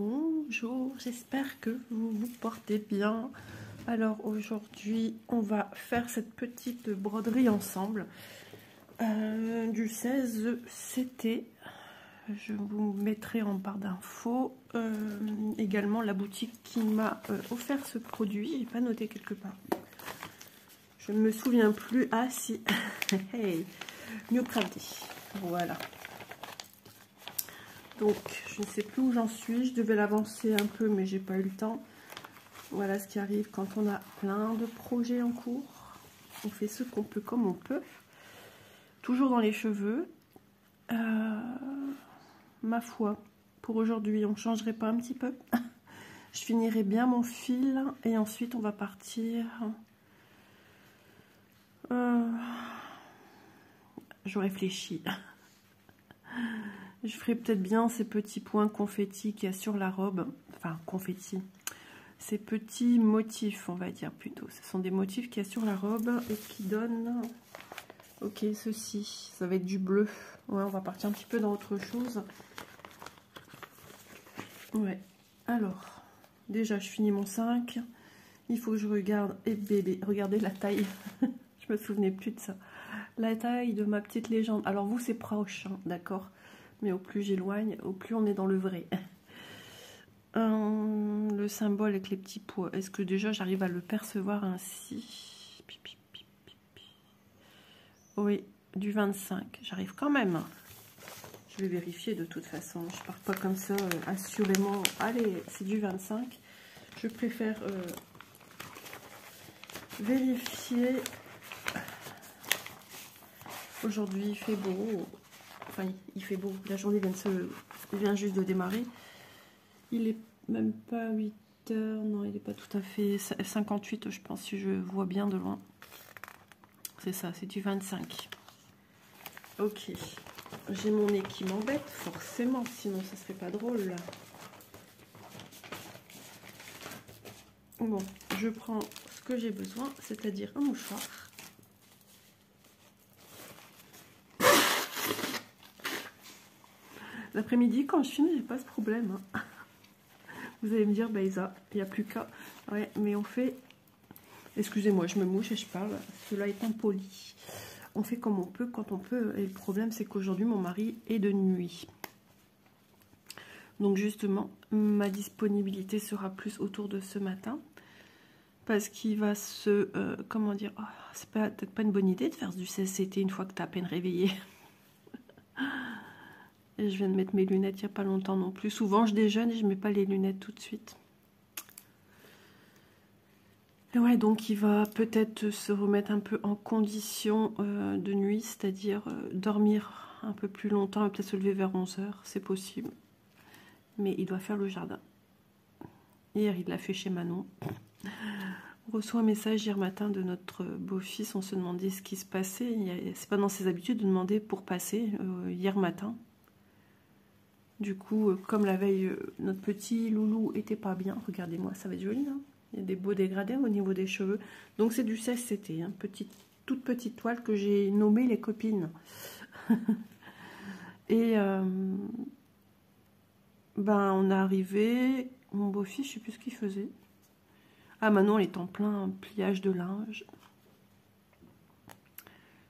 Bonjour, j'espère que vous vous portez bien. Alors aujourd'hui, on va faire cette petite broderie ensemble du 16 CT. Je vous mettrai en barre d'infos également la boutique qui m'a offert ce produit. J'ai pas noté quelque part. Je ne me souviens plus. Ah si, hey, New Crafty. Voilà. Donc, je ne sais plus où j'en suis. Je devais l'avancer un peu, mais j'ai pas eu le temps. Voilà ce qui arrive quand on a plein de projets en cours. On fait ce qu'on peut comme on peut. Toujours dans les cheveux. Ma foi, pour aujourd'hui, on ne changerait pas un petit peu. Je finirai bien mon fil et ensuite on va partir. Je réfléchis. Je ferai peut-être bien ces petits points confetti qu'il y a sur la robe. Enfin, confetti. Ces petits motifs, on va dire plutôt. Ce sont des motifs qu'il y a sur la robe et qui donnent... Ok, ceci, ça va être du bleu. Ouais, on va partir un petit peu dans autre chose. Ouais, alors, déjà, je finis mon 5. Il faut que je regarde... Et bébé, regardez la taille. Je me souvenais plus de ça. La taille de ma petite légende. Alors, vous, c'est proche, hein, d'accord? Mais au plus j'éloigne, au plus on est dans le vrai. Le symbole avec les petits pois. Est-ce que déjà j'arrive à le percevoir ainsi? Oui, du 25. J'arrive quand même. Je vais vérifier de toute façon. Je pars pas comme ça, assurément. Allez, c'est du 25. Je préfère vérifier. Aujourd'hui, il fait beau. Enfin, il fait beau. La journée vient juste de démarrer. Il est même pas 8 heures. Non, il n'est pas tout à fait 58, je pense, si je vois bien de loin. C'est ça, c'est du 25. Ok. J'ai mon nez qui m'embête, forcément, sinon ça serait pas drôle. Là. Bon, je prends ce que j'ai besoin, c'est-à-dire un mouchoir. L'après-midi, quand je finis, j'ai pas ce problème. Hein. Vous allez me dire, bah Isa, il n'y a plus qu'à. Ouais, mais on fait... Excusez-moi, je me mouche et je parle. Cela est impoli. On fait comme on peut, quand on peut. Et le problème, c'est qu'aujourd'hui, mon mari est de nuit. Donc justement, ma disponibilité sera plus autour de ce matin. Parce qu'il va se... comment dire, oh, c'est peut-être pas une bonne idée de faire du CSCT une fois que tu as à peine réveillé. Et je viens de mettre mes lunettes il n'y a pas longtemps non plus. Souvent, je déjeune et je ne mets pas les lunettes tout de suite. Et ouais, donc il va peut-être se remettre un peu en condition de nuit, c'est-à-dire dormir un peu plus longtemps et peut-être se lever vers 11 h, c'est possible. Mais il doit faire le jardin. Hier, il l'a fait chez Manon. On reçoit un message hier matin de notre beau-fils. On se demandait ce qui se passait. C'est pas dans ses habitudes de demander pour passer hier matin. Du coup, comme la veille, notre petit loulou était pas bien. Regardez-moi, ça va être joli. Hein, il y a des beaux dégradés au niveau des cheveux. Donc c'est du 16 CT. Hein, toute petite toile que j'ai nommée les copines. Et ben, on est arrivé. Mon beau-fils, je sais plus ce qu'il faisait. Ah, Manon, elle est en plein pliage de linge.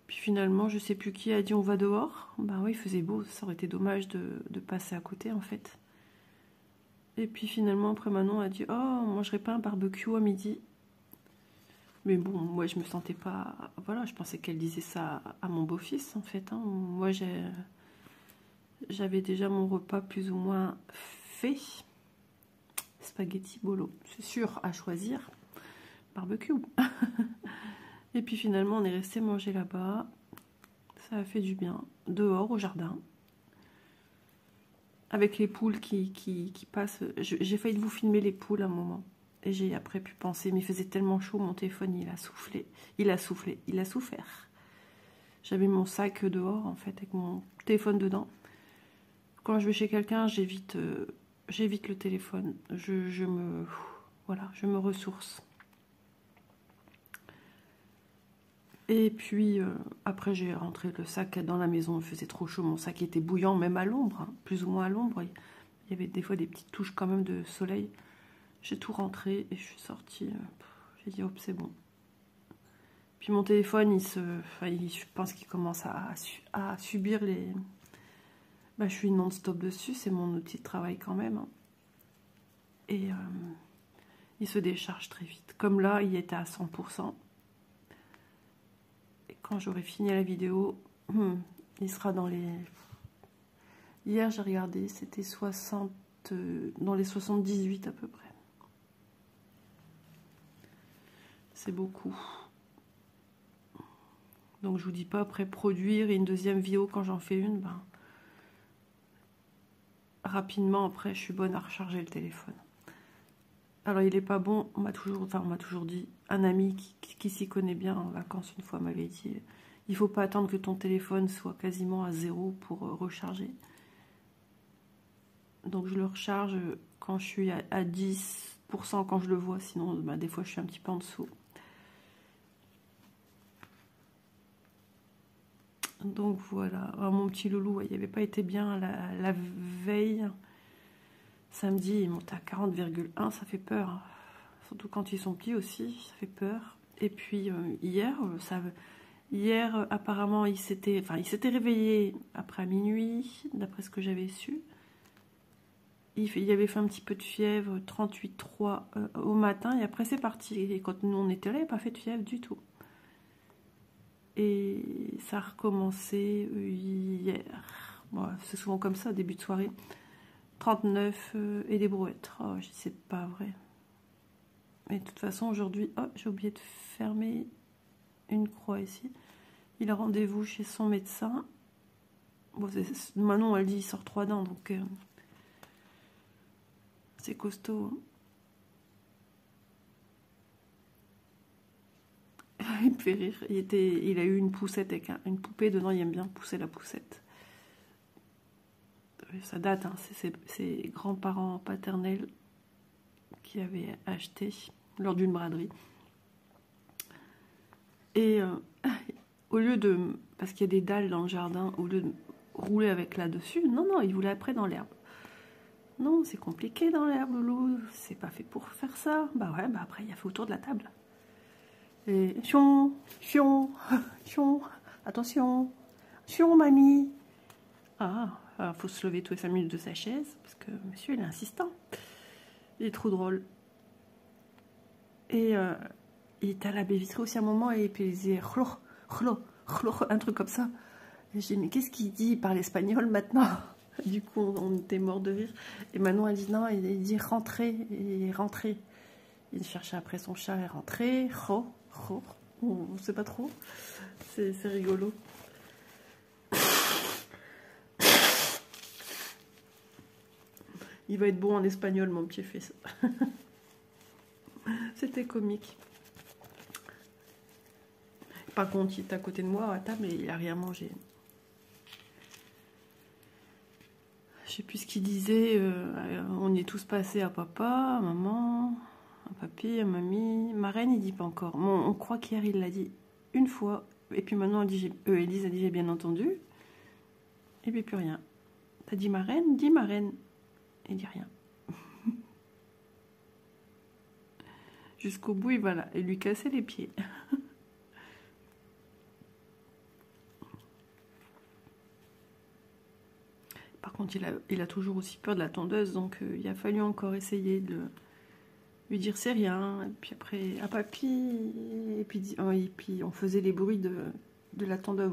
Puis finalement, je sais plus qui a dit on va dehors. Bah oui, il faisait beau, ça aurait été dommage de passer à côté en fait. Et puis finalement, après Manon a dit oh, on mangerait pas un barbecue à midi. Mais bon, moi je me sentais pas. Voilà, je pensais qu'elle disait ça à mon beau-fils en fait. Hein. Moi j'avais déjà mon repas plus ou moins fait. Spaghetti bolo, c'est sûr, à choisir. Barbecue. Et puis finalement, on est resté manger là-bas. Ça a fait du bien. Dehors, au jardin. Avec les poules qui passent. J'ai failli vous filmer les poules à un moment. Et j'ai après pu penser, mais il faisait tellement chaud, mon téléphone, il a soufflé. Il a soufflé. Il a souffert. J'avais mon sac dehors, en fait, avec mon téléphone dedans. Quand je vais chez quelqu'un, j'évite le téléphone. Je me ressource. Et puis, après, j'ai rentré le sac dans la maison. Il faisait trop chaud. Mon sac était bouillant, même à l'ombre. Hein, plus ou moins à l'ombre. Il Il y avait des fois des petites touches quand même de soleil. J'ai tout rentré et je suis sortie. J'ai dit hop, c'est bon. Puis mon téléphone, je pense qu'il commence à subir les... je suis non-stop dessus, c'est mon outil de travail quand même. Hein. Et il se décharge très vite. Comme là, il était à 100%. Et quand j'aurai fini la vidéo, il sera dans les... Hier, j'ai regardé, c'était 60... dans les 78 à peu près. C'est beaucoup. Donc je vous dis pas après produire une deuxième vidéo quand j'en fais une, rapidement après je suis bonne à recharger le téléphone. Alors il est pas bon, on m'a toujours dit, un ami qui s'y connaît bien en vacances une fois m'avait dit, il faut pas attendre que ton téléphone soit quasiment à 0 pour recharger. Donc je le recharge quand je suis à 10% quand je le vois, sinon des fois je suis un petit peu en dessous. Donc voilà, alors, mon petit loulou, il n'avait pas été bien la veille. Samedi, il monte à 40,1, ça fait peur. Surtout quand ils sont petits aussi, ça fait peur. Et puis hier, apparemment, il s'était réveillé après minuit, d'après ce que j'avais su. Il avait fait un petit peu de fièvre, 38,3 au matin, et après c'est parti. Et quand nous on était là, il n'a pas fait de fièvre du tout. Et ça a recommencé hier. Bon, c'est souvent comme ça, début de soirée. 39 et des brouettes. Oh, je dis, c'est pas vrai. Mais de toute façon, aujourd'hui, oh, j'ai oublié de fermer une croix ici. Il a rendez-vous chez son médecin. Bon, Manon, elle dit, il sort 3 dents, donc c'est costaud. Il me fait rire. Il a eu une poussette avec une poupée dedans. Il aime bien pousser la poussette. Ça date, hein, c'est ses grands-parents paternels qui avaient acheté lors d'une braderie. Et au lieu de... Parce qu'il y a des dalles dans le jardin, au lieu de rouler avec là-dessus, non, il voulait après dans l'herbe. Non, c'est compliqué dans l'herbe, loulou. C'est pas fait pour faire ça. Bah ouais, après, il a fait autour de la table. Et chion, chion, chion, attention, chion, mamie. Ah, faut se lever tous les 5 minutes de sa chaise, parce que monsieur, il est insistant. Il est trop drôle. Et il était à la baie vitrée aussi à un moment, et puis il disait un truc comme ça. Et j'ai dit, mais qu'est-ce qu'il dit? Il parle espagnol maintenant. Du coup, on était mort de rire. Et Manon, elle dit, non, il dit rentrer, et rentrer. Il cherchait après son chat et rentrer. On ne sait pas trop. C'est rigolo. Il va être bon en espagnol, mon petit fils. C'était comique. Par contre, il est à côté de moi à table et il n'a rien mangé. Je sais plus ce qu'il disait. On y est tous passés à papa, à maman, à papy, à mamie. Ma reine, il dit pas encore. Bon, on croit qu'hier, il l'a dit une fois. Et puis maintenant, Élise a dit j'ai bien entendu. Et puis plus rien. T'as dit ma reine? Dis ma reine. Il dit rien. Jusqu'au bout, il va là. Et lui casser les pieds. Par contre, il a toujours aussi peur de la tondeuse. Donc, il a fallu encore essayer de lui dire c'est rien. Et puis après, à papy. Et puis on faisait les bruits de la tondeuse.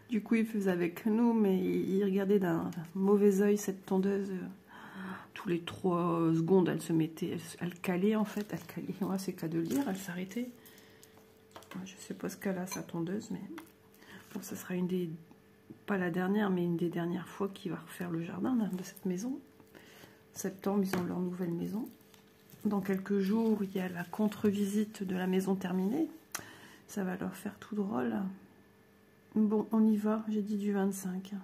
Du coup, il faisait avec nous, mais il regardait d'un mauvais œil cette tondeuse. Tous les 3 secondes, elle se mettait, elle calait en fait, elle calait, ouais, c'est qu'à de le dire, elle s'arrêtait. Je sais pas ce qu'elle a, sa tondeuse, mais bon, ça sera une des, pas la dernière, mais une des dernières fois qu'il va refaire le jardin de cette maison. Septembre, ils ont leur nouvelle maison. Dans quelques jours, il y a la contre-visite de la maison terminée. Ça va leur faire tout drôle. Bon, on y va, j'ai dit du 25.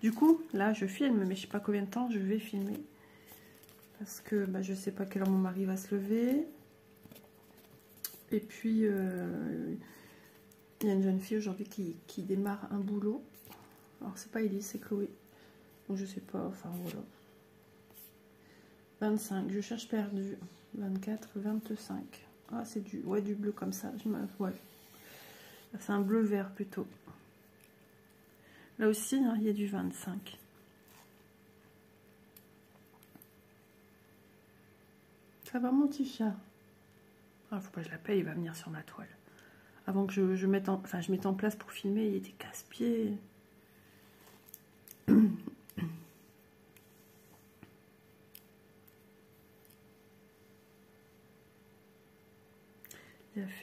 Du coup, là, je filme, mais je sais pas combien de temps je vais filmer. Parce que je sais pas quelle heure mon mari va se lever. Et puis, il y a une jeune fille aujourd'hui qui démarre un boulot. Alors, c'est pas Elise, c'est Chloé. Donc, je sais pas, enfin, voilà. 25, je cherche perdu. 24, 25. Ah, c'est du, ouais, du bleu comme ça. Ouais. C'est un bleu vert plutôt. Là aussi, hein, il y a du 25. Ça va mon petit chat. Ah, faut pas que je l'appelle, il va venir sur ma toile. Avant que je mette en place pour filmer, il était casse-pied.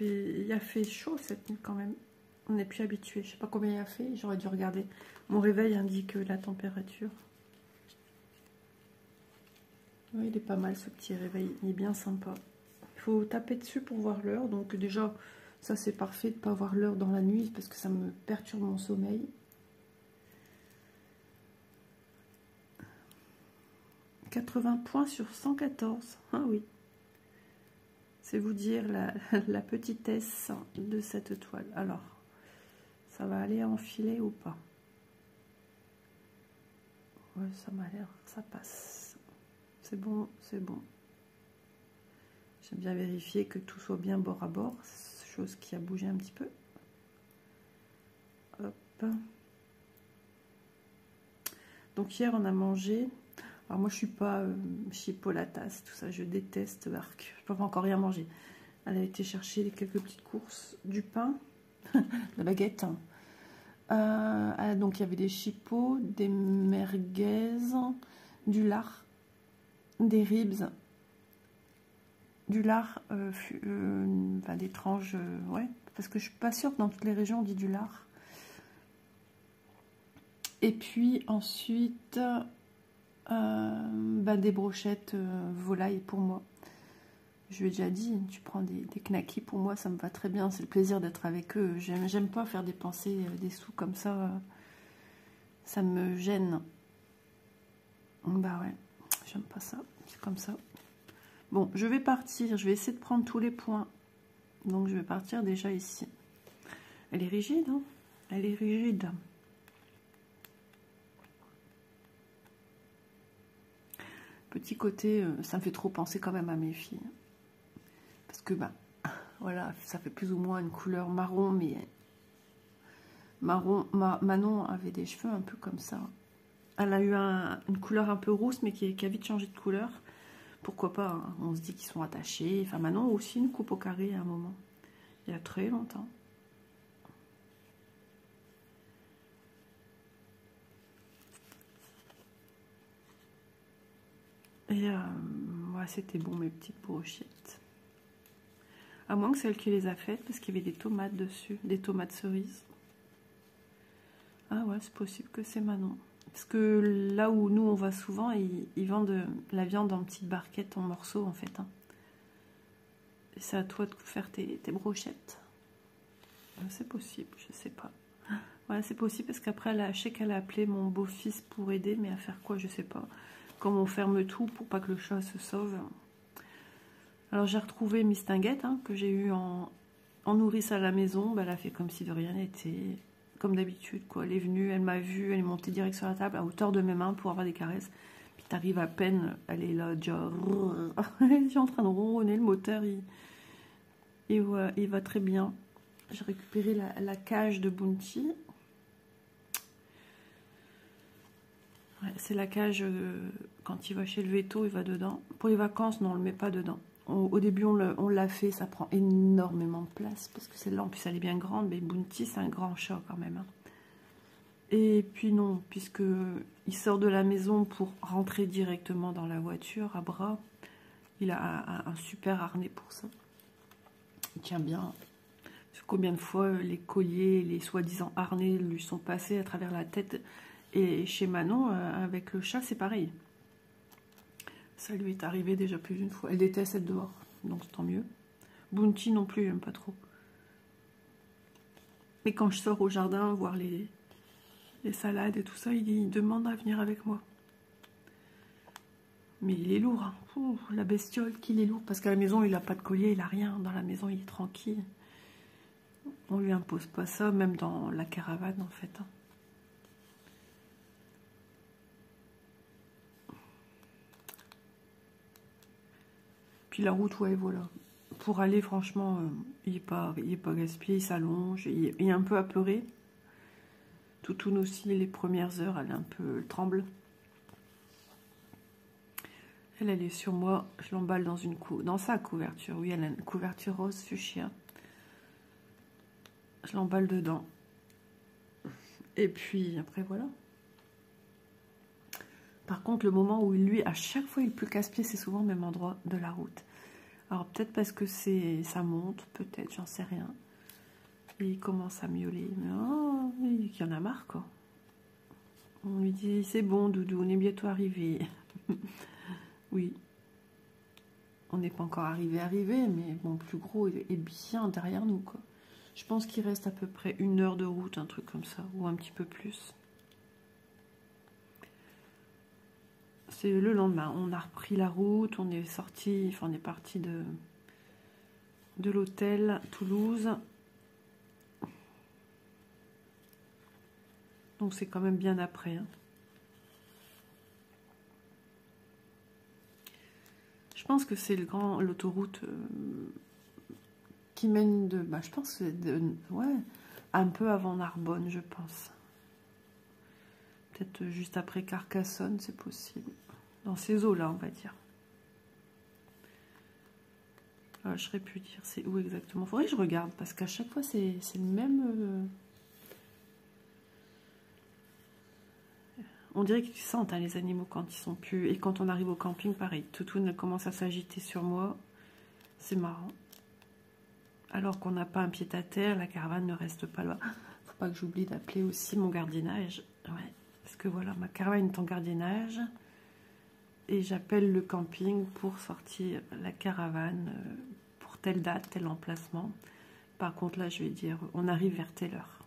Il a fait chaud cette nuit quand même. On n'est plus habitué. Je sais pas combien il a fait. J'aurais dû regarder. Mon réveil indique la température. Oui, il est pas mal ce petit réveil. Il est bien sympa. Il faut taper dessus pour voir l'heure. Donc déjà, ça c'est parfait de ne pas voir l'heure dans la nuit parce que ça me perturbe mon sommeil. « 80 points sur 114. Ah oui. C'est vous dire la petitesse de cette toile. Alors, ça va aller enfiler ou pas? Ouais, ça m'a l'air, ça passe. C'est bon, c'est bon. J'aime bien vérifier que tout soit bien bord à bord, chose qui a bougé un petit peu. Hop. Donc hier on a mangé. Alors moi je suis pas chipolatas, tout ça, je déteste Barque. Je peux pas encore rien manger. Elle a été chercher quelques petites courses, du pain, la baguette. Donc il y avait des chipots, des merguez, du lard, des ribs, du lard, enfin, des tranches, ouais, parce que je suis pas sûre que dans toutes les régions on dit du lard. Et puis ensuite des brochettes volaille pour moi. Je lui ai déjà dit, tu prends des knackis pour moi, ça me va très bien, c'est le plaisir d'être avec eux. J'aime pas faire dépenser des sous comme ça, ça me gêne. Bah ouais, j'aime pas ça, c'est comme ça. Bon, je vais partir, je vais essayer de prendre tous les points. Donc je vais partir déjà ici. Elle est rigide, hein? Elle est rigide. Petit côté, ça me fait trop penser quand même à mes filles. Parce que, voilà, ça fait plus ou moins une couleur marron, mais marron, Manon avait des cheveux un peu comme ça. Elle a eu une couleur un peu rousse, mais qui a vite changé de couleur. Pourquoi pas, hein? On se dit qu'ils sont attachés. Enfin, Manon a aussi une coupe au carré à un moment. Il y a très longtemps. Et ouais, c'était bon, mes petites brochettes. À moins que c'est elle qui les a faites, parce qu'il y avait des tomates dessus, des tomates cerises. Ah ouais, c'est possible que c'est Manon. Parce que là où nous on va souvent, ils vendent la viande en petites barquettes, en morceaux en fait. Hein. Et c'est à toi de faire tes brochettes. C'est possible, je sais pas. Ouais, c'est possible parce qu'après, je sais qu'elle a appelé mon beau-fils pour aider, mais à faire quoi, je sais pas. Comme on ferme tout pour pas que le chat se sauve. Alors j'ai retrouvé Miss Tinguette, hein, que j'ai eu en nourrice à la maison. Elle a fait comme si de rien n'était, comme d'habitude, quoi. Elle est venue, elle m'a vue, elle est montée direct sur la table à hauteur de mes mains pour avoir des caresses. Puis t'arrives à peine, elle est là, déjà, elle est en train de ronronner, le moteur, il va très bien. J'ai récupéré la cage de Bounty. Ouais, c'est la cage, quand il va chez le veto, il va dedans. Pour les vacances, non, on ne le met pas dedans. Au début, on l'a fait, ça prend énormément de place, parce que celle-là, en plus, elle est bien grande, mais Bounty, c'est un grand chat quand même. Hein. Et puis non, puisque il sort de la maison pour rentrer directement dans la voiture, à bras, il a un super harnais pour ça. Il tient bien. Combien de fois les colliers, les soi-disant harnais lui sont passés à travers la tête. Et chez Manon, avec le chat, c'est pareil. Ça lui est arrivé déjà plus d'une fois. Elle déteste être dehors, donc tant mieux. Bounty non plus, j'aime pas trop. Mais quand je sors au jardin, voir les salades et tout ça, il demande à venir avec moi. Mais il est lourd. Hein. Ouh, la bestiole qu'il est lourd. Parce qu'à la maison, il n'a pas de collier, il n'a rien. Dans la maison, il est tranquille. On lui impose pas ça, même dans la caravane, en fait. Hein. Puis la route, ouais, voilà. Pour aller, franchement, il n'est pas gaspillé, il s'allonge, il est un peu apeuré. Toutoune aussi, les premières heures, elle est un peu tremble. Elle est sur moi, je l'emballe dans sa couverture. Oui, elle a une couverture rose fuchsia. Je l'emballe dedans. Et puis, après, voilà. Par contre, le moment où lui, à chaque fois, il peut casse-pied, c'est souvent au même endroit de la route. Alors, peut-être parce que ça monte, peut-être, j'en sais rien. Et il commence à miauler. Mais oh, il y en a marre, quoi. On lui dit, c'est bon, Doudou, on est bientôt arrivé. Oui. On n'est pas encore arrivé, mais bon, le plus gros est bien derrière nous, quoi. Je pense qu'il reste à peu près 1 heure de route, un truc comme ça, ou un petit peu plus. C'est le lendemain, on a repris la route, on est sorti, enfin on est parti de l'hôtel Toulouse. Donc c'est quand même bien après. Hein. Je pense que c'est l'autoroute qui mène je pense ouais, un peu avant Narbonne, je pense. Peut-être juste après Carcassonne, c'est possible. Dans ces eaux-là, on va dire. Je serais pu dire c'est où exactement. Faudrait que je regarde, parce qu'à chaque fois, c'est le même... On dirait qu'ils sentent les animaux quand ils sont plus... Et quand on arrive au camping, pareil. Toutoune commence à s'agiter sur moi. C'est marrant. Alors qu'on n'a pas un pied-à-terre, la caravane ne reste pas là. Faut pas que j'oublie d'appeler aussi mon gardiennage. Ouais. Parce que voilà, ma caravane est en gardiennage. Et j'appelle le camping pour sortir la caravane pour telle date, tel emplacement. Par contre, là, je vais dire, on arrive vers telle heure.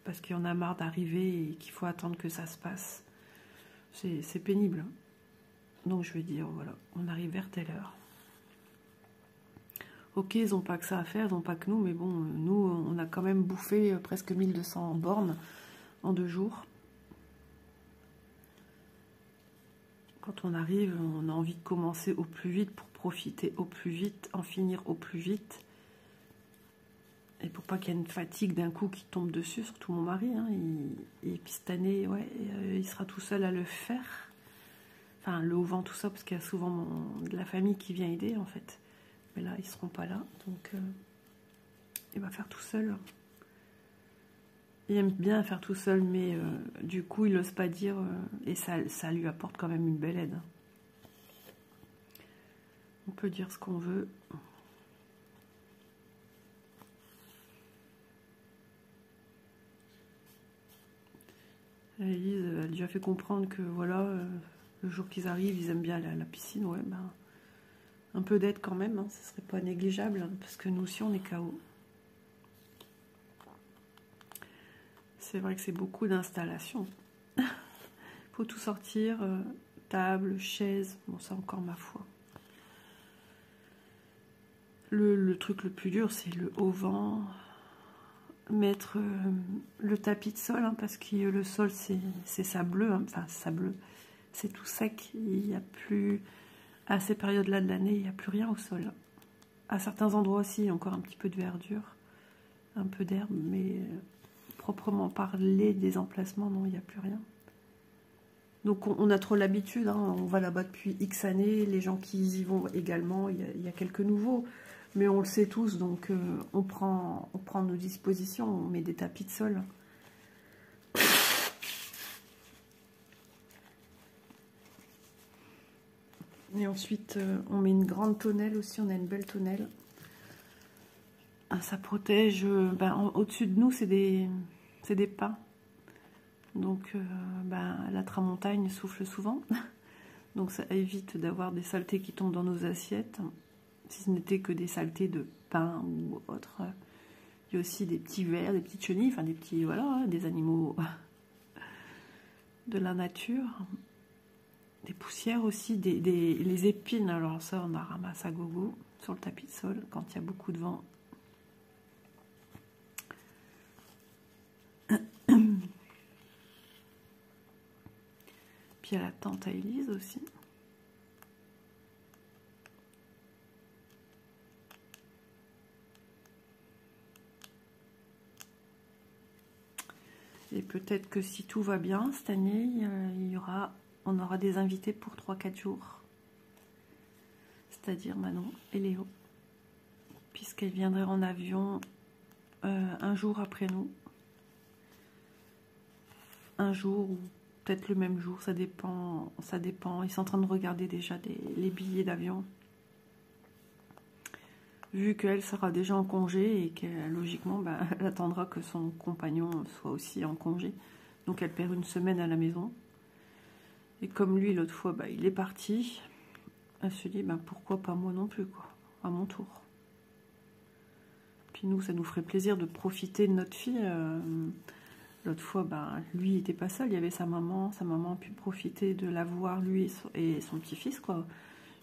Parce qu'il y en a marre d'arriver et qu'il faut attendre que ça se passe. C'est pénible. Donc, je vais dire, voilà, on arrive vers telle heure. Ok, ils n'ont pas que ça à faire, ils n'ont pas que nous, mais bon, nous, on a quand même bouffé presque 1200 bornes en 2 jours. Quand on arrive, on a envie de commencer au plus vite pour profiter au plus vite, en finir au plus vite. Et pour pas qu'il y ait une fatigue d'un coup qui tombe dessus, surtout mon mari. Hein, et puis cette année, ouais, il sera tout seul à le faire. Enfin, le vent, tout ça, parce qu'il y a souvent de la famille qui vient aider, en fait. Mais là, ils seront pas là, donc il va faire tout seul. Il aime bien faire tout seul, mais du coup, il n'ose pas dire, et ça lui apporte quand même une belle aide. On peut dire ce qu'on veut. Elise, elle lui a fait comprendre que voilà, le jour qu'ils arrivent, ils aiment bien aller à la piscine. Ouais, ben, un peu d'aide quand même, hein, ce serait pas négligeable, hein, parce que nous aussi, on est KO. C'est vrai que c'est beaucoup d'installations. Faut tout sortir, table, chaise, bon ça encore ma foi. Le truc le plus dur, c'est le haut vent, mettre le tapis de sol, hein, parce que le sol c'est sableux, hein, enfin sableux, c'est tout sec, il n'y a plus, à ces périodes-là de l'année, il n'y a plus rien au sol. À certains endroits aussi, il y a encore un petit peu de verdure, un peu d'herbe, mais proprement parler des emplacements, non, il n'y a plus rien. Donc on a trop l'habitude, hein, on va là-bas depuis X années, les gens qui y vont également, il y a quelques nouveaux, mais on le sait tous, donc on prend nos dispositions, on met des tapis de sol. Et ensuite on met une grande tonnelle aussi, on a une belle tonnelle. Ça protège, au-dessus de nous c'est des pins. Donc la tramontagne souffle souvent, donc ça évite d'avoir des saletés qui tombent dans nos assiettes, si ce n'était que des saletés de pain ou autre. Il y a aussi des petits vers, des petites chenilles, enfin des petits, voilà, des animaux de la nature. Des poussières aussi, les épines, alors ça on a ramassé à gogo sur le tapis de sol quand il y a beaucoup de vent. Puis il y a la tente à Élise aussi. Et peut-être que si tout va bien cette année, on aura des invités pour 3-4 jours. C'est-à-dire Manon et Léo. Puisqu'elles viendraient en avion un jour après nous. Un jour ou peut-être le même jour, ça dépend. Ils sont en train de regarder déjà les billets d'avion. Vu qu'elle sera déjà en congé et que logiquement, elle attendra que son compagnon soit aussi en congé. Donc elle perd une semaine à la maison. Et comme lui, l'autre fois, il est parti, elle se dit, pourquoi pas moi non plus, quoi, à mon tour. Puis nous, ça nous ferait plaisir de profiter de notre fille. L'autre fois, lui, il n'était pas seul, il y avait sa maman a pu profiter de la voir, lui et son petit-fils, quoi.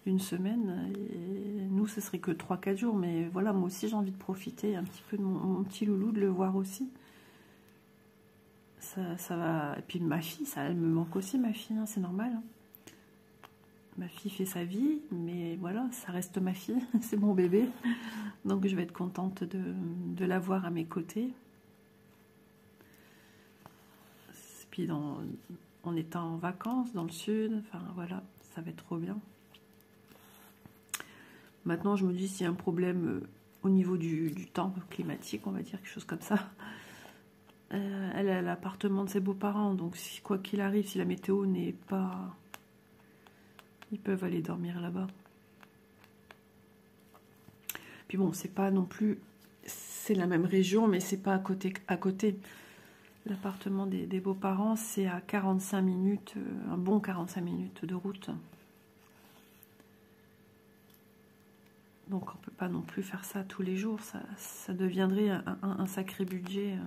Une semaine, et nous ce serait que 3-4 jours, mais voilà, moi aussi j'ai envie de profiter un petit peu de mon petit loulou, de le voir aussi. Ça va, et puis ma fille, elle me manque aussi, ma fille, hein, c'est normal. Hein. Ma fille fait sa vie, mais voilà, ça reste ma fille, c'est mon bébé, donc je vais être contente de la voir à mes côtés. Et puis en étant en vacances dans le sud, enfin voilà, ça va être trop bien. Maintenant, je me dis s'il y a un problème au niveau du temps climatique, on va dire quelque chose comme ça. Elle a l'appartement de ses beaux-parents, donc quoi qu'il arrive, si la météo n'est pas... Ils peuvent aller dormir là-bas. Puis bon, c'est pas non plus... C'est la même région, mais c'est pas à côté. L'appartement des beaux-parents, c'est à 45 minutes, un bon 45 minutes de route. Donc on peut pas non plus faire ça tous les jours, ça deviendrait un sacré budget.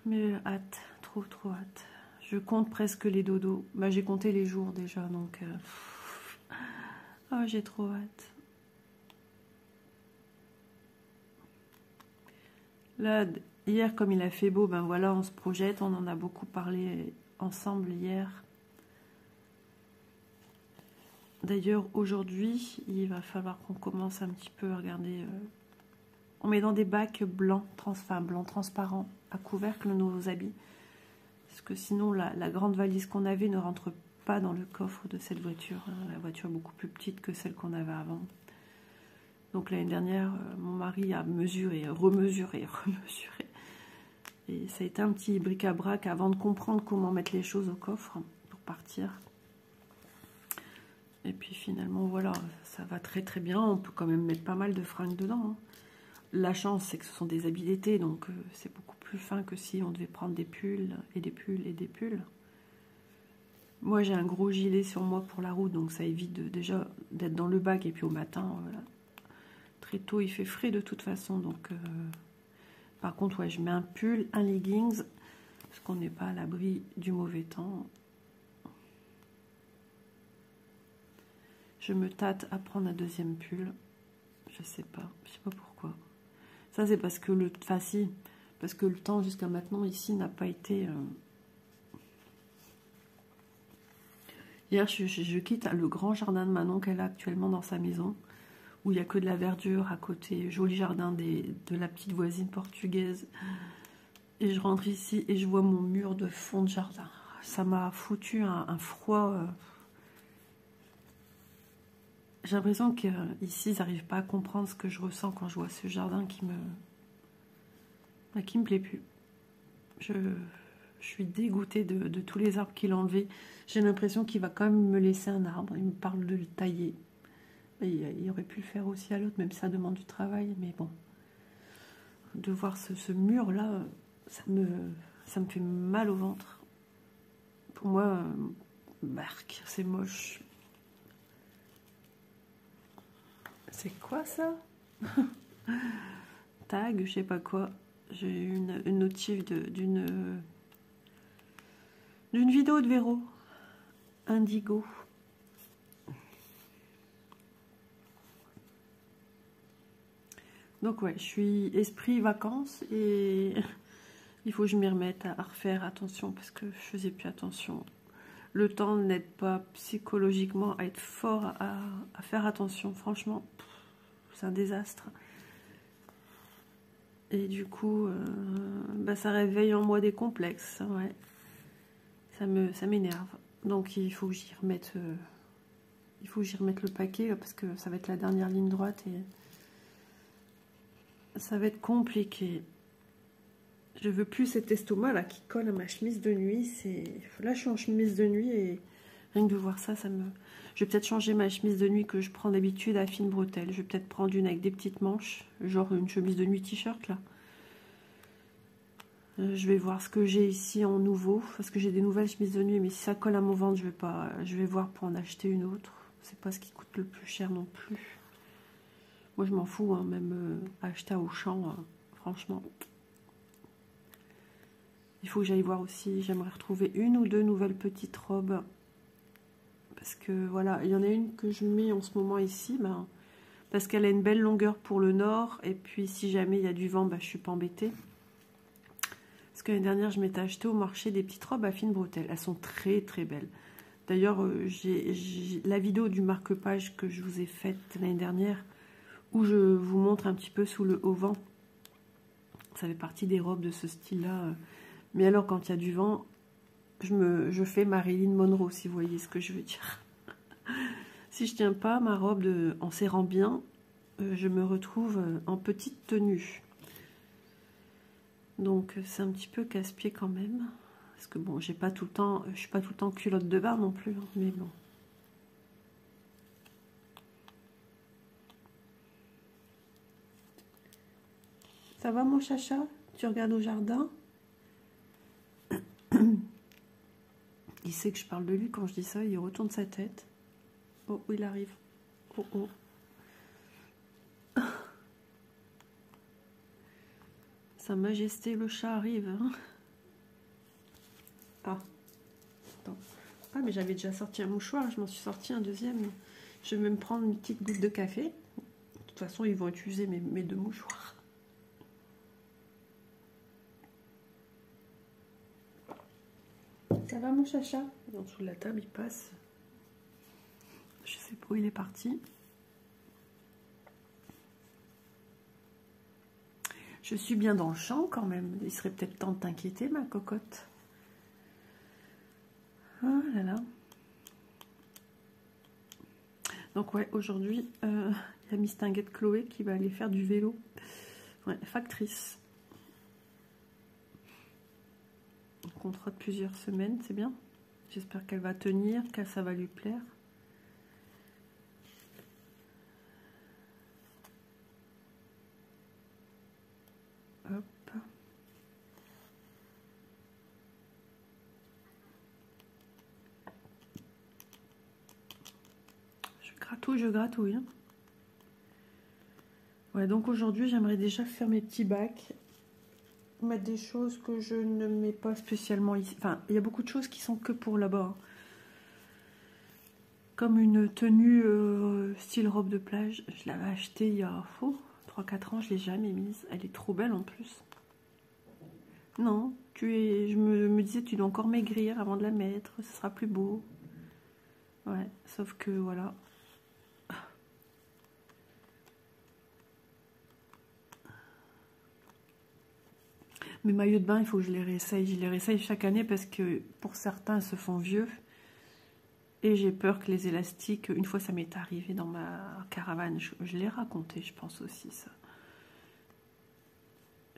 Mais hâte, trop hâte. Je compte presque les dodos. J'ai compté les jours déjà, donc... j'ai trop hâte. Là, hier, comme il a fait beau, voilà, on se projette, on en a beaucoup parlé ensemble hier. D'ailleurs, aujourd'hui, il va falloir qu'on commence un petit peu à regarder. On met dans des bacs blancs, blanc transparent, à couvercle nos habits. Parce que sinon, la grande valise qu'on avait ne rentre pas dans le coffre de cette voiture. Hein. La voiture est beaucoup plus petite que celle qu'on avait avant. Donc l'année dernière, mon mari a mesuré, remesuré. Et ça a été un petit bric-à-brac avant de comprendre comment mettre les choses au coffre pour partir. Et puis finalement, voilà, ça va très bien. On peut quand même mettre pas mal de fringues dedans. Hein. La chance, c'est que ce sont des habits d'été, donc c'est beaucoup plus fin que si on devait prendre des pulls et des pulls et des pulls. Moi, j'ai un gros gilet sur moi pour la route, donc ça évite déjà d'être dans le bac. Et puis au matin, voilà, très tôt, il fait frais de toute façon. Donc, par contre, ouais, je mets un pull, un leggings, parce qu'on n'est pas à l'abri du mauvais temps. Je me tâte à prendre un deuxième pull. Je sais pas pourquoi. Ça, c'est parce que parce que le temps jusqu'à maintenant ici n'a pas été... Hier, je quitte le grand jardin de Manon qu'elle a actuellement dans sa maison, où il n'y a que de la verdure à côté, joli jardin de la petite voisine portugaise. Et je rentre ici et je vois mon mur de fond de jardin. Ça m'a foutu un froid... J'ai l'impression qu'ici, ils n'arrivent pas à comprendre ce que je ressens quand je vois ce jardin qui me plaît plus. Je suis dégoûtée de tous les arbres qu'il a enlevés. J'ai l'impression qu'il va quand même me laisser un arbre. Il me parle de le tailler. Il aurait pu le faire aussi à l'autre, même si ça demande du travail. Mais bon, de voir ce mur-là, ça me fait mal au ventre. Pour moi, bark, c'est moche. C'est quoi ça? Tag, je sais pas quoi. J'ai eu une notif d'une vidéo de Véro. Indigo. Donc ouais, je suis esprit vacances et il faut que je m'y remette à refaire attention parce que je faisais plus attention. Le temps n'aide pas psychologiquement à être fort, à faire attention. Franchement, c'est un désastre. Et du coup, ça réveille en moi des complexes. Ouais. Ça m'énerve. Donc il faut que j'y remette, le paquet parce que ça va être la dernière ligne droite et ça va être compliqué. Je veux plus cet estomac là qui colle à ma chemise de nuit. Là je suis en chemise de nuit et rien que de voir ça, Je vais peut-être changer ma chemise de nuit que je prends d'habitude à fine bretelle. Je vais peut-être prendre une avec des petites manches, genre une chemise de nuit t-shirt là. Je vais voir ce que j'ai ici en nouveau, parce que j'ai des nouvelles chemises de nuit, mais si ça colle à mon ventre, je vais voir pour en acheter une autre. C'est pas ce qui coûte le plus cher non plus. Moi je m'en fous, hein, même acheter à Auchan, franchement. Il faut que j'aille voir aussi, j'aimerais retrouver une ou deux nouvelles petites robes. Parce que voilà, il y en a une que je mets en ce moment ici, parce qu'elle a une belle longueur pour le nord, et puis si jamais il y a du vent, je suis pas embêtée. Parce que l'année dernière, je m'étais acheté au marché des petites robes à fine bretelle. Elles sont très très belles. D'ailleurs, j'ai la vidéo du marque-page que je vous ai faite l'année dernière, où je vous montre un petit peu sous le haut vent. Ça fait partie des robes de ce style-là. Mais alors, quand il y a du vent, je fais Marilyn Monroe, si vous voyez ce que je veux dire. Si je tiens pas ma robe en serrant bien, je me retrouve en petite tenue. Donc c'est un petit peu casse-pied quand même. Parce que bon, j'ai pas tout le temps, je suis pas tout le temps culotte de bain non plus, hein, mais bon. Ça va mon chacha? Tu regardes au jardin? Il sait que je parle de lui quand je dis ça, il retourne sa tête. Oh, il arrive. Oh, oh. Sa Majesté le chat arrive. Hein. Ah. Attends. Ah, mais j'avais déjà sorti un mouchoir, je m'en suis sorti un deuxième. Je vais même prendre une petite goutte de café. De toute façon, ils vont utiliser mes deux mouchoirs. Ça va mon chacha? En dessous de la table, il passe. Je sais pas où il est parti. Je suis bien dans le champ quand même. Il serait peut-être temps de t'inquiéter, ma cocotte. Oh là là. Donc ouais, aujourd'hui, il y a Miss Tinguette Chloé qui va aller faire du vélo. Ouais, factrice. Un contrat de plusieurs semaines, c'est bien. J'espère qu'elle va tenir, que ça va lui plaire. Hop. Je gratouille. Hein. Ouais, donc aujourd'hui, j'aimerais déjà faire mes petits bacs. Mettre des choses que je ne mets pas spécialement ici. Enfin, il y a beaucoup de choses qui sont que pour là-bas. Comme une tenue style robe de plage. Je l'avais achetée il y a 3-4 ans, je ne l'ai jamais mise. Elle est trop belle en plus. Non, je me disais, tu dois encore maigrir avant de la mettre, ce sera plus beau. Ouais, sauf que voilà. Mes maillots de bain, il faut que je les réessaye. Je les réessaye chaque année parce que pour certains, ils se font vieux. Et j'ai peur que les élastiques, une fois ça m'est arrivé dans ma caravane, je l'ai raconté, je pense aussi ça.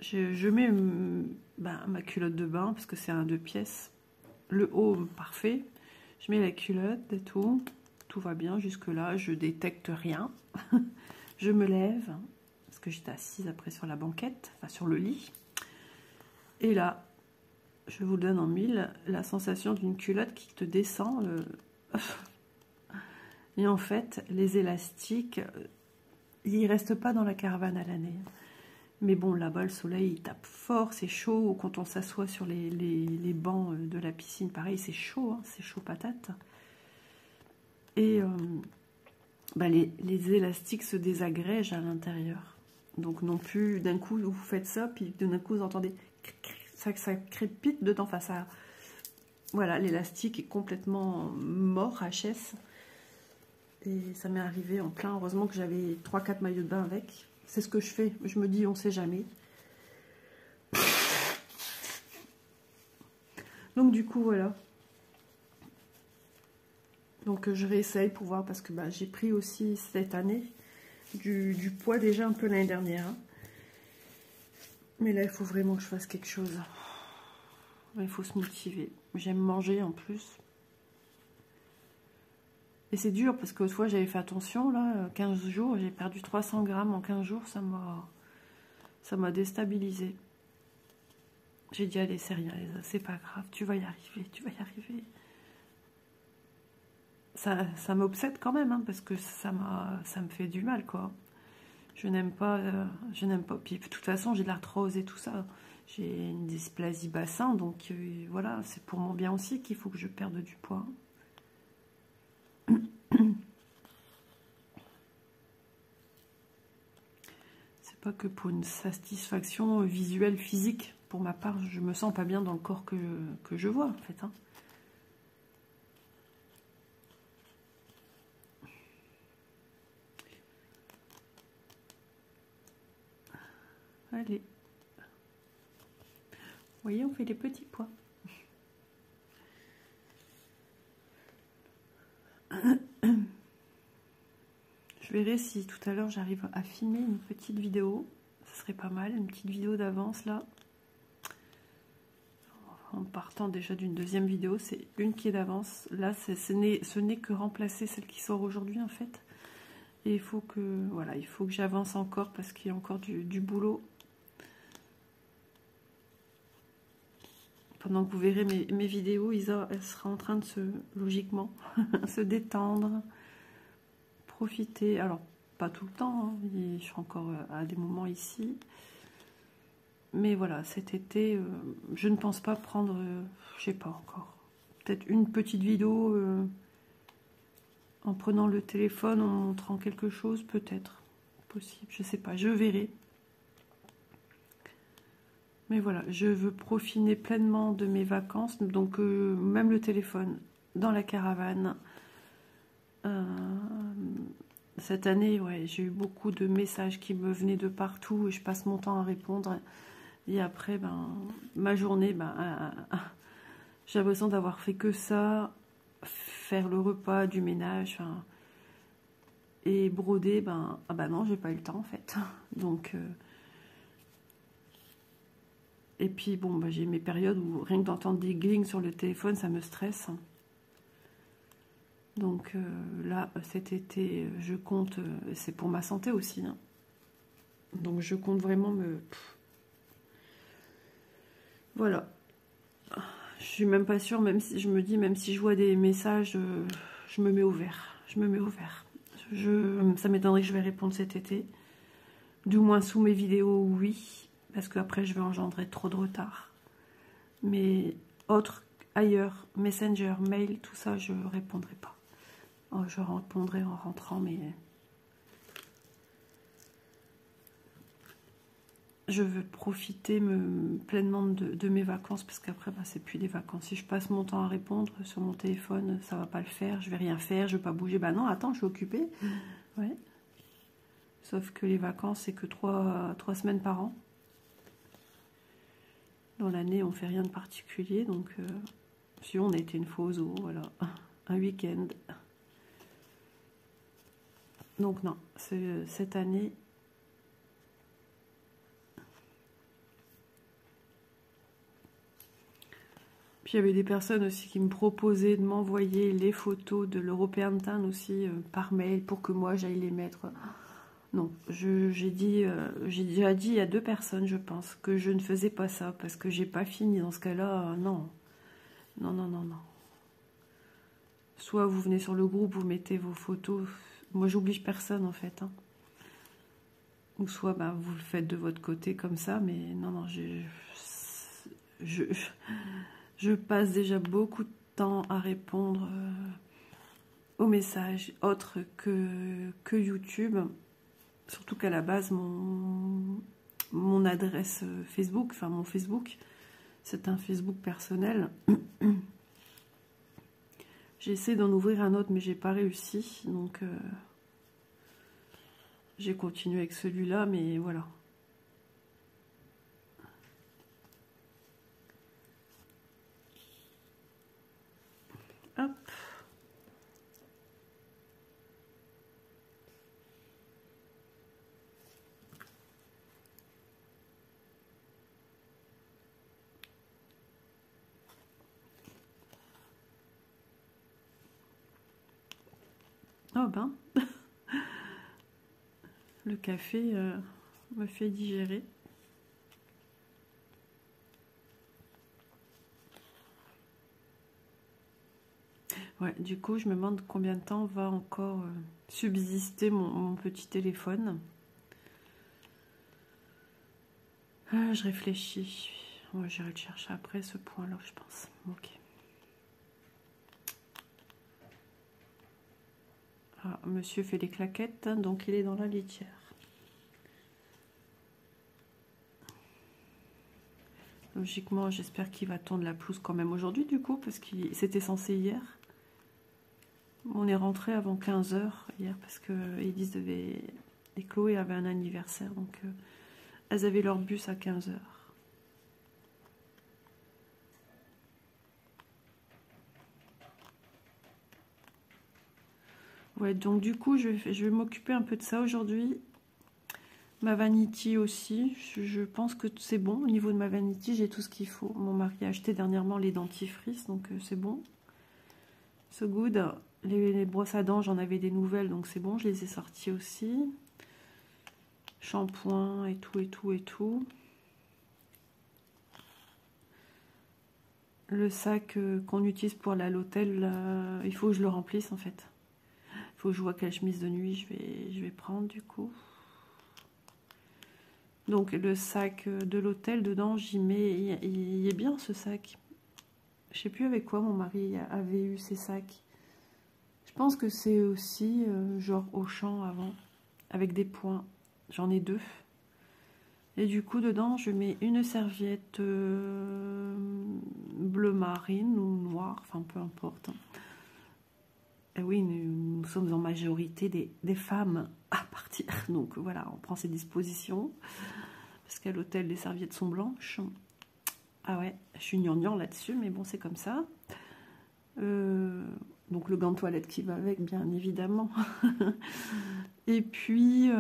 Je mets ma culotte de bain parce que c'est un 2 pièces. Le haut, parfait. Je mets la culotte et tout. Tout va bien jusque-là. Je détecte rien. Je me lève parce que j'étais assise après sur la banquette, enfin sur le lit. Et là, je vous donne en mille la sensation d'une culotte qui te descend. Et en fait, les élastiques, ils restent pas dans la caravane à l'année. Mais bon, là-bas, le soleil, il tape fort, c'est chaud. Quand on s'assoit sur les bancs de la piscine, pareil, c'est chaud, hein, c'est chaud patate. Et les élastiques se désagrègent à l'intérieur. Donc non plus, d'un coup, vous faites ça, puis d'un coup, vous entendez ça crépite dedans. Enfin, ça, voilà, l'élastique est complètement mort, HS. Et ça m'est arrivé en plein. Heureusement que j'avais 3-4 maillots de bain avec. C'est ce que je fais. Je me dis, on sait jamais. Donc du coup, voilà. Donc je réessaye pour voir, parce que bah, j'ai pris aussi cette année du poids déjà un peu l'année dernière. Hein. Mais là, il faut vraiment que je fasse quelque chose. Il faut se motiver. J'aime manger en plus. Et c'est dur, parce qu'autrefois, j'avais fait attention, là, 15 jours, j'ai perdu 300 grammes en 15 jours, ça m'a déstabilisé. J'ai dit, allez, c'est rien, c'est pas grave, tu vas y arriver, tu vas y arriver. Ça m'obsède quand même, hein, parce que ça me fait du mal, quoi. Je n'aime pas, Puis de toute façon, j'ai de l'arthrose et tout ça. J'ai une dysplasie bassin, donc voilà, c'est pour mon bien aussi qu'il faut que je perde du poids. C'est pas que pour une satisfaction visuelle, physique. Pour ma part, je me sens pas bien dans le corps que je vois, en fait. Hein. Allez. Vous voyez, on fait des petits pois. Je verrai si tout à l'heure j'arrive à filmer une petite vidéo. Ce serait pas mal, une petite vidéo d'avance là. En partant déjà d'une deuxième vidéo, c'est une qui est d'avance. Là, ce n'est que remplacer celle qui sort aujourd'hui en fait. Et il faut que voilà, il faut que j'avance encore parce qu'il y a encore du boulot. Pendant que vous verrez mes vidéos, Isa, elle sera en train de logiquement, se détendre, profiter. Alors, pas tout le temps, hein, je suis encore à des moments ici. Mais voilà, cet été, je ne pense pas prendre, je sais pas encore, peut-être une petite vidéo en prenant le téléphone, en montrant quelque chose, peut-être, possible, je sais pas, je verrai. Mais voilà, je veux profiter pleinement de mes vacances, donc même le téléphone dans la caravane. Cette année, ouais, j'ai eu beaucoup de messages qui me venaient de partout et je passe mon temps à répondre. Et après, ben, ma journée, ben, j'ai l'impression d'avoir fait que ça, faire le repas, du ménage, enfin, et broder, ben, ah ben non, j'ai pas eu le temps en fait. Donc, et puis bon, ben, j'ai mes périodes où rien que d'entendre des glings sur le téléphone, ça me stresse. Donc là, cet été, je compte, c'est pour ma santé aussi. Hein. Donc je compte vraiment me... Voilà. Je suis même pas sûre, même si je me dis, même si je vois des messages, je me mets au vert. Je me mets au vert. Ça m'étonnerait que je vais répondre cet été. Du moins sous mes vidéos, oui. Parce qu'après, je vais engendrer trop de retard. Mais autre, ailleurs, Messenger, mail, tout ça, je répondrai pas. Oh, je répondrai en rentrant, mais... Je veux profiter pleinement de mes vacances, parce qu'après, bah, c'est plus des vacances. Si je passe mon temps à répondre sur mon téléphone, ça va pas le faire, je vais rien faire, je vais pas bouger. Bah non, attends, je suis occupée. Ouais. Sauf que les vacances, c'est que 3 semaines par an. Dans l'année, on fait rien de particulier, donc si on a été une fois au zoo, voilà, un week-end. Donc non, cette année... Puis il y avait des personnes aussi qui me proposaient de m'envoyer les photos de l'European Tan aussi par mail pour que moi j'aille les mettre. Non, j'ai déjà dit à 2 personnes, je pense, que je ne faisais pas ça parce que j'ai pas fini. Dans ce cas-là, non. Non, non, non, non. Soit vous venez sur le groupe, vous mettez vos photos. Moi, j'oblige personne en fait. Hein. Ou soit ben, vous le faites de votre côté comme ça, mais non, non, je passe déjà beaucoup de temps à répondre aux messages autres que YouTube. Surtout qu'à la base, mon adresse Facebook, enfin mon Facebook, c'est un Facebook personnel. J'ai essayé d'en ouvrir un autre, mais j'ai pas réussi. Donc, j'ai continué avec celui-là, mais voilà. Oh ben, le café me fait digérer. Ouais, du coup, je me demande combien de temps va encore subsister mon petit téléphone. Je réfléchis. Ouais, j'irai le chercher après ce point-là, je pense. Ok. Ah, monsieur fait les claquettes, hein, donc il est dans la litière. Logiquement, j'espère qu'il va tondre la pelouse quand même aujourd'hui, du coup, parce que c'était censé hier. On est rentré avant 15 h hier, parce que Elise devait... Et Chloé avait un anniversaire, donc elles avaient leur bus à 15 h. Ouais, donc du coup, je vais m'occuper un peu de ça aujourd'hui. Ma vanity aussi, je pense que c'est bon. Au niveau de ma vanity, j'ai tout ce qu'il faut. Mon mari a acheté dernièrement les dentifrices, donc c'est bon. So good. Les brosses à dents, j'en avais des nouvelles, donc c'est bon, je les ai sorties aussi. Shampoing et tout, et tout, et tout. Le sac qu'on utilise pour aller à l'hôtel, il faut que je le remplisse en fait. Il faut que je vois quelle chemise de nuit je vais prendre du coup. Donc le sac de l'hôtel, dedans, j'y mets... Il est bien ce sac. Je sais plus avec quoi mon mari avait eu ces sacs. Je pense que c'est aussi genre Auchan avant, avec des points. J'en ai 2. Et du coup, dedans, je mets une serviette bleu marine ou noire, enfin peu importe. Et oui, nous sommes en majorité des femmes à partir. Donc voilà, on prend ses dispositions. Parce qu'à l'hôtel, les serviettes sont blanches. Ah ouais, je suis gnangnan là-dessus, mais bon, c'est comme ça. Donc le gant de toilette qui va avec, bien évidemment. Et puis,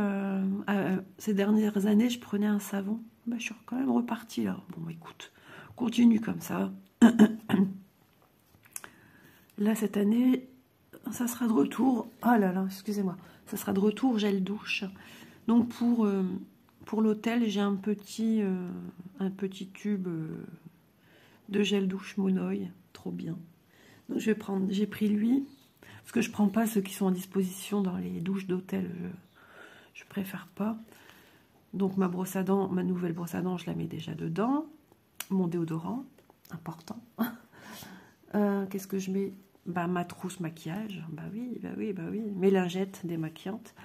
ces dernières années, je prenais un savon. Bah, je suis quand même repartie là. Bon, écoute, continue comme ça. Là, cette année, ça sera de retour. Oh là là, excusez-moi. Ça sera de retour gel douche. Donc pour l'hôtel, j'ai un petit tube de gel douche Monoï. Trop bien. Donc j'ai pris lui. Parce que je prends pas ceux qui sont en disposition dans les douches d'hôtel. Je préfère pas. Donc ma brosse à dents, ma nouvelle brosse à dents, je la mets déjà dedans. Mon déodorant, important. Qu'est-ce que je mets? Bah, ma trousse maquillage. Bah oui, bah oui, bah oui. Mes lingettes démaquillantes.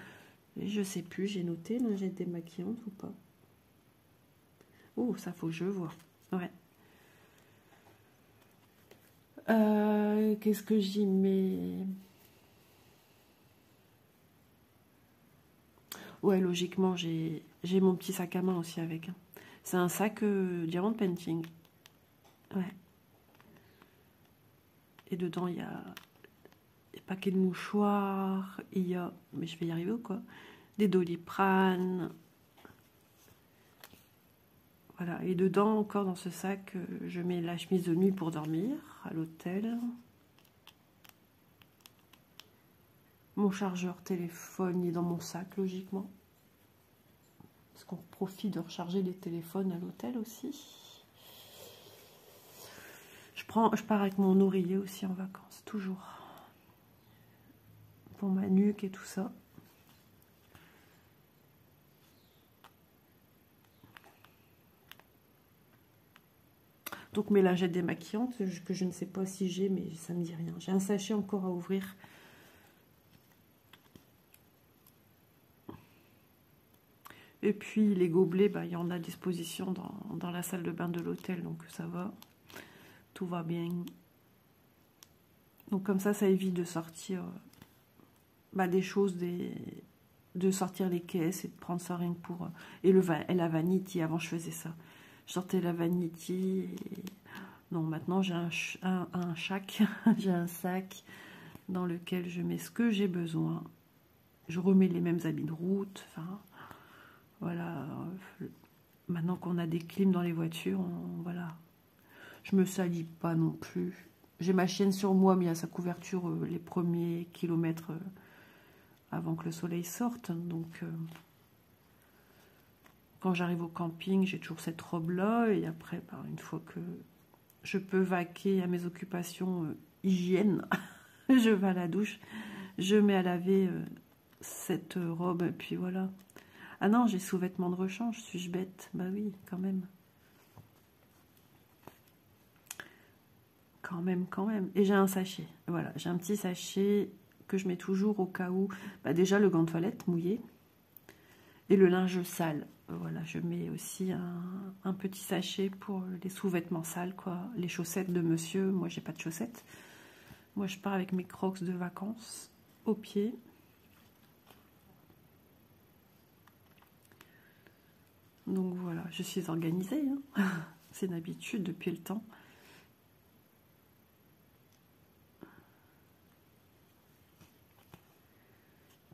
Et je sais plus, j'ai noté lingettes démaquillantes ou pas. Oh, ça faut que je vois. Ouais. Qu'est-ce que j'y mets? Ouais, logiquement, j'ai mon petit sac à main aussi avec. C'est un sac Diamond Painting. Ouais. Et dedans, il y a des paquets de mouchoirs. Il y a... Mais je vais y arriver ou quoi? Des Doliprane. Voilà. Et dedans, encore dans ce sac, je mets la chemise de nuit pour dormir à l'hôtel. Mon chargeur téléphone est dans mon sac, logiquement. Parce qu'on profite de recharger les téléphones à l'hôtel aussi. Je pars avec mon oreiller aussi en vacances, toujours. Pour ma nuque et tout ça. Donc mes lingettes démaquillantes, que je ne sais pas si j'ai, mais ça me dit rien. J'ai un sachet encore à ouvrir. Et puis les gobelets, bah, il y en a à disposition dans la salle de bain de l'hôtel, donc ça va. Tout va bien. Donc comme ça évite de sortir des choses, de sortir les caisses et de prendre ça rien que pour... Et la vanity, avant je faisais ça. Je sortais la vanity. Et... Non, maintenant j'ai un sac, j'ai un sac dans lequel je mets ce que j'ai besoin. Je remets les mêmes habits de route, enfin... Voilà, maintenant qu'on a des clims dans les voitures, voilà. Je me salis pas non plus. J'ai ma chienne sur moi, mais à sa couverture, les premiers kilomètres, avant que le soleil sorte. Donc, quand j'arrive au camping, j'ai toujours cette robe-là. Et après, une fois que je peux vaquer à mes occupations hygiène, je vais à la douche, je mets à laver cette robe, et puis voilà. Ah non, j'ai sous-vêtements de rechange, suis-je bête? Bah oui, quand même. Quand même. Et j'ai un sachet. Voilà, j'ai un petit sachet que je mets toujours au cas où. Bah déjà, le gant de toilette mouillé. Et le linge sale. Voilà, je mets aussi un petit sachet pour les sous-vêtements sales, quoi. Les chaussettes de monsieur. Moi, j'ai pas de chaussettes. Moi, je pars avec mes crocs de vacances aux pieds. Donc voilà, je suis organisée. Hein. C'est une habitude depuis le temps.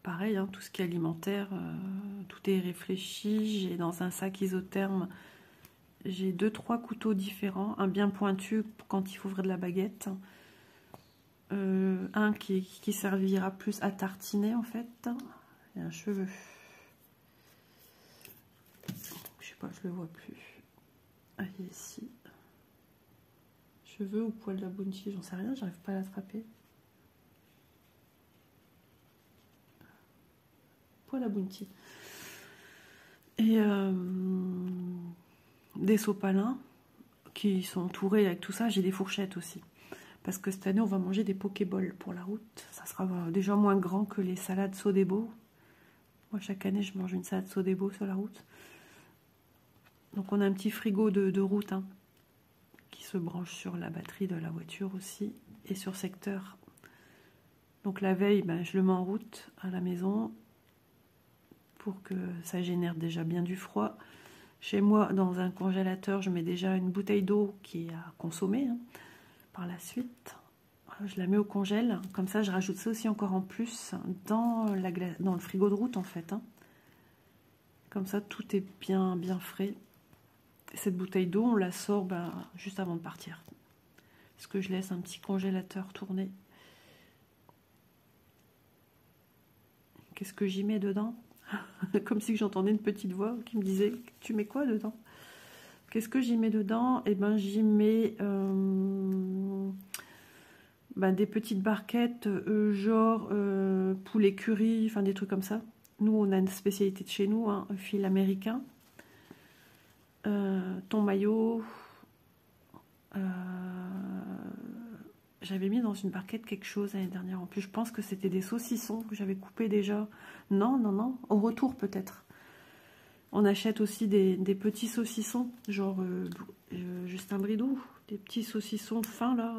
Pareil, hein, tout ce qui est alimentaire, tout est réfléchi. J'ai dans un sac isotherme, j'ai 2-3 couteaux différents. Un bien pointu quand il faut ouvrir de la baguette. Un qui servira plus à tartiner en fait. Et un cheveu. Je sais pas, je le vois plus. Ah, il est ici. Cheveux ou poil de la bounty, j'en sais rien, j'arrive pas à l'attraper. Poil à bounty. Et des sopalins qui sont entourés avec tout ça. J'ai des fourchettes aussi. Parce que cette année, on va manger des pokéballs pour la route. Ça sera déjà moins grand que les salades Sodebo. Moi, chaque année, je mange une salade Sodebo sur la route. Donc, on a un petit frigo de route hein, qui se branche sur la batterie de la voiture aussi. Et sur secteur. Donc, la veille, ben, je le mets en route à la maison pour que ça génère déjà bien du froid. Chez moi, dans un congélateur, je mets déjà une bouteille d'eau qui est à consommer hein, par la suite. Je la mets au congèle, comme ça je rajoute ça aussi encore en plus dans le frigo de route en fait. Hein. Comme ça tout est bien frais. Et cette bouteille d'eau, on la sort juste avant de partir. Parce que je laisse un petit congélateur tourner. Qu'est-ce que j'y mets dedans? Comme si j'entendais une petite voix qui me disait « Tu mets quoi dedans ?» Qu'est-ce que j'y mets dedans? Eh ben j'y mets des petites barquettes, genre poulet curry, enfin des trucs comme ça. Nous, on a une spécialité de chez nous, hein, un fil américain. Thon mayo. J'avais mis dans une barquette quelque chose l'année dernière. En plus, je pense que c'était des saucissons que j'avais coupés déjà. Non. Au retour, peut-être. On achète aussi des petits saucissons, genre Justin Bridou. Des petits saucissons fins, là,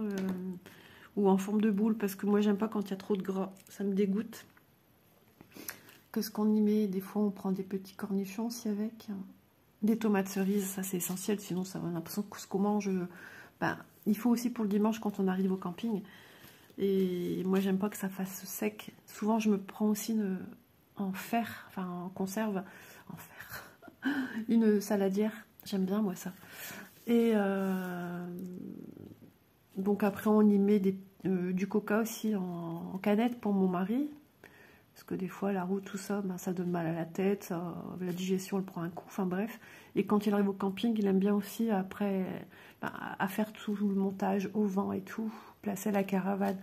ou en forme de boule, parce que moi, j'aime pas quand il y a trop de gras. Ça me dégoûte. Qu'est-ce qu'on y met? Des fois, on prend des petits cornichons aussi avec. Des tomates cerises, ça, c'est essentiel. Sinon, ça a l'impression que ce qu'on mange... il faut aussi pour le dimanche quand on arrive au camping. Et moi, j'aime pas que ça fasse sec. Souvent, je me prends aussi en fer, enfin en conserve, en fer, une saladière. J'aime bien, moi, ça. Et donc, après, on y met du coca aussi en canette pour mon mari. Parce que des fois, la route, tout ça, ça donne mal à la tête. La digestion, elle prend un coup. Enfin, bref. Et quand il arrive au camping, il aime bien aussi, après... à faire tout le montage au vent et tout, placer la caravane,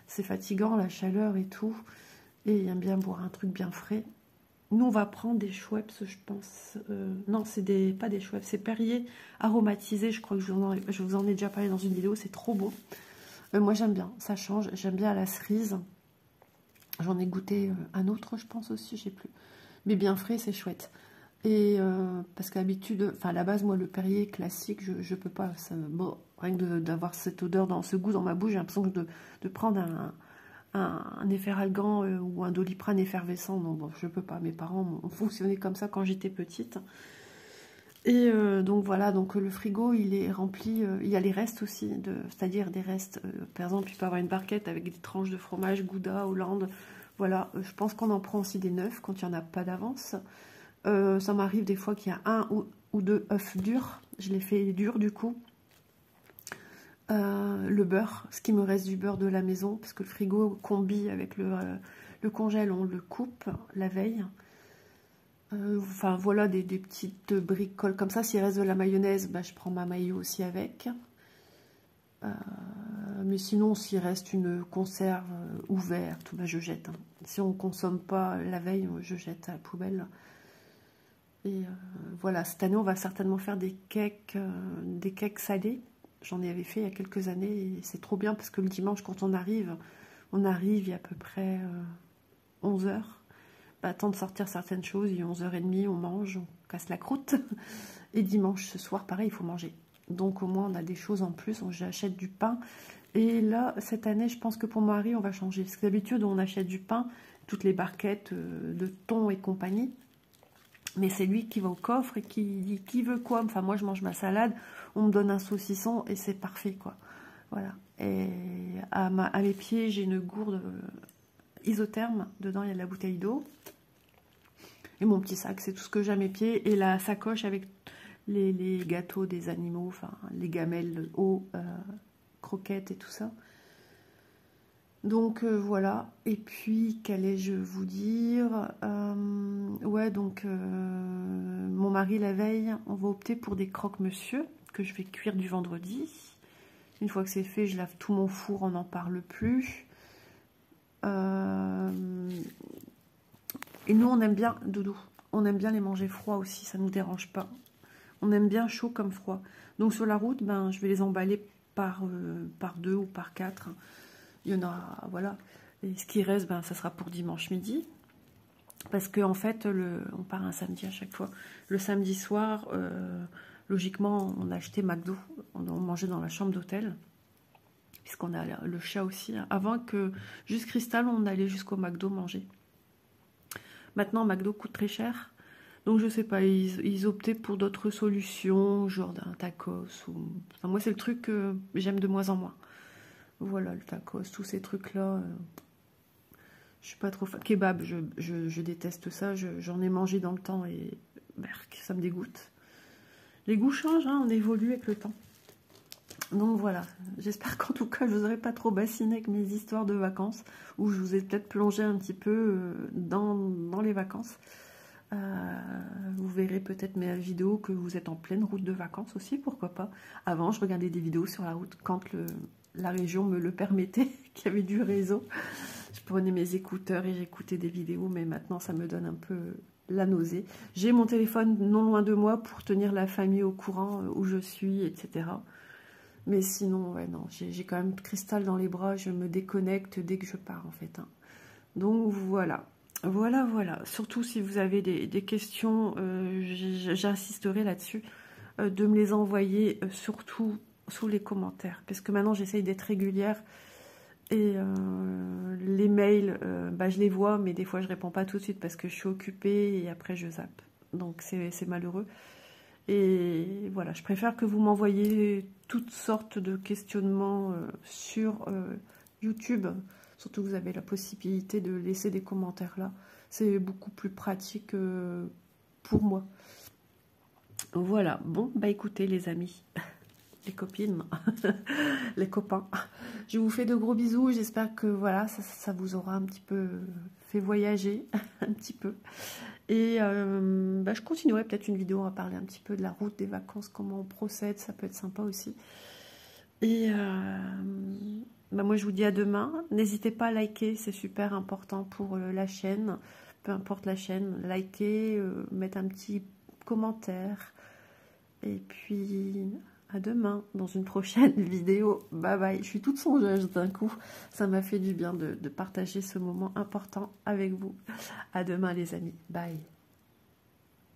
c'est fatigant, la chaleur et tout, et il aime bien boire un truc bien frais. Nous, on va prendre des Schweppes, je pense. Non, c'est pas des Schweppes, c'est Perrier aromatisé, je crois que je vous en ai déjà parlé dans une vidéo, c'est trop beau. Moi, j'aime bien, ça change, j'aime bien à la cerise. J'en ai goûté un autre, je pense aussi, je sais plus. Mais bien frais, c'est chouette. Et parce qu'à l'habitude, à la base, moi, le Perrier classique, je peux pas. Bon, rien que d'avoir cette odeur, ce goût dans ma bouche, j'ai l'impression de prendre un efferalgan ou un Doliprane effervescent. Non, bon, je peux pas. Mes parents ont fonctionné comme ça quand j'étais petite. Et donc voilà, donc le frigo, il est rempli. Il y a les restes aussi, c'est-à-dire des restes. Par exemple, il peut y avoir une barquette avec des tranches de fromage, Gouda, Hollande. Voilà, je pense qu'on en prend aussi des neufs quand il n'y en a pas d'avance. Ça m'arrive des fois qu'il y a un ou deux œufs durs. Je les fais durs du coup. Le beurre, ce qui me reste du beurre de la maison, parce que le frigo combi avec le Le congèle, on le coupe la veille. Enfin, voilà des petites bricoles comme ça. S'il reste de la mayonnaise, bah, je prends ma mayo aussi avec. Mais sinon, s'il reste une conserve ouverte, bah, je jette. Hein. Si on ne consomme pas la veille, je jette à la poubelle. Et voilà, cette année, on va certainement faire des cakes salés. J'en avais fait il y a quelques années et c'est trop bien parce que le dimanche, quand on arrive, il y a à peu près 11 h. Bah, temps de sortir certaines choses, il est 11h30, on mange, on casse la croûte. Et dimanche, ce soir, pareil, il faut manger. Donc au moins, on a des choses en plus. J'achète du pain. Et là, cette année, je pense que pour mon mari, on va changer. Parce que d'habitude, on achète du pain, toutes les barquettes de thon et compagnie. Mais c'est lui qui va au coffre et qui dit qui veut quoi. Enfin, moi, je mange ma salade, on me donne un saucisson et c'est parfait, quoi. Voilà. Et à mes pieds, j'ai une gourde isotherme. Dedans, il y a de la bouteille d'eau. Et mon petit sac, c'est tout ce que j'ai à mes pieds. Et la sacoche avec les gâteaux des animaux, enfin, les gamelles, eau, croquettes et tout ça. Donc voilà, et puis qu'allais-je vous dire, ouais, donc mon mari la veille, on va opter pour des croque-monsieur que je vais cuire du vendredi. Une fois que c'est fait, je lave tout mon four, on n'en parle plus. Et nous, on aime bien, Doudou, on aime bien les manger froids aussi, ça ne nous dérange pas. On aime bien chaud comme froid. Donc sur la route, ben, je vais les emballer par 2 ou par 4. Il y en a, voilà. Et ce qui reste, ben, ça sera pour dimanche midi. Parce qu'en fait, on part un samedi à chaque fois. Le samedi soir, logiquement, on a acheté McDo. On mangeait dans la chambre d'hôtel. Puisqu'on a le chat aussi. Avant que, juste Cristal, on allait jusqu'au McDo manger. Maintenant, McDo coûte très cher. Donc, je sais pas, ils optaient pour d'autres solutions, genre d'un tacos. Enfin, moi, c'est le truc que j'aime de moins en moins. Voilà, le tacos, tous ces trucs-là, je suis pas trop fan. Kebab, je déteste ça, j'en ai mangé dans le temps et berk, ça me dégoûte. Les goûts changent, hein, on évolue avec le temps. Donc voilà, j'espère qu'en tout cas, je vous aurai pas trop bassiné avec mes histoires de vacances, ou je vous ai peut-être plongé un petit peu dans les vacances. Vous verrez peut-être mes vidéos que vous êtes en pleine route de vacances aussi, pourquoi pas. Avant, je regardais des vidéos sur la route quand la région me le permettait, qu'il y avait du réseau. Je prenais mes écouteurs et j'écoutais des vidéos, mais maintenant ça me donne un peu la nausée. J'ai mon téléphone non loin de moi pour tenir la famille au courant où je suis, etc. Mais sinon, ouais, non, j'ai quand même Cristal dans les bras, je me déconnecte dès que je pars en fait. Hein. Donc voilà. Voilà. Surtout si vous avez des questions, j'insisterai là-dessus, de me les envoyer surtout sous les commentaires. Parce que maintenant, j'essaye d'être régulière. Et les mails, bah, je les vois, mais des fois, je réponds pas tout de suite parce que je suis occupée et après, je zappe. Donc, c'est malheureux. Et voilà, je préfère que vous m'envoyiez toutes sortes de questionnements sur YouTube. Surtout que vous avez la possibilité de laisser des commentaires là. C'est beaucoup plus pratique pour moi. Voilà. Bon, bah écoutez les amis, les copines, les copains. Je vous fais de gros bisous. J'espère que voilà, ça vous aura un petit peu fait voyager, un petit peu. Et bah, je continuerai peut-être une vidéo, on va parler un petit peu de la route des vacances, comment on procède, ça peut être sympa aussi. Et bah moi je vous dis à demain, n'hésitez pas à liker, c'est super important pour la chaîne, peu importe la chaîne, liker, mettre un petit commentaire, et puis à demain dans une prochaine vidéo, bye bye. Je suis toute songeuse d'un coup, ça m'a fait du bien de partager ce moment important avec vous. À demain les amis, bye.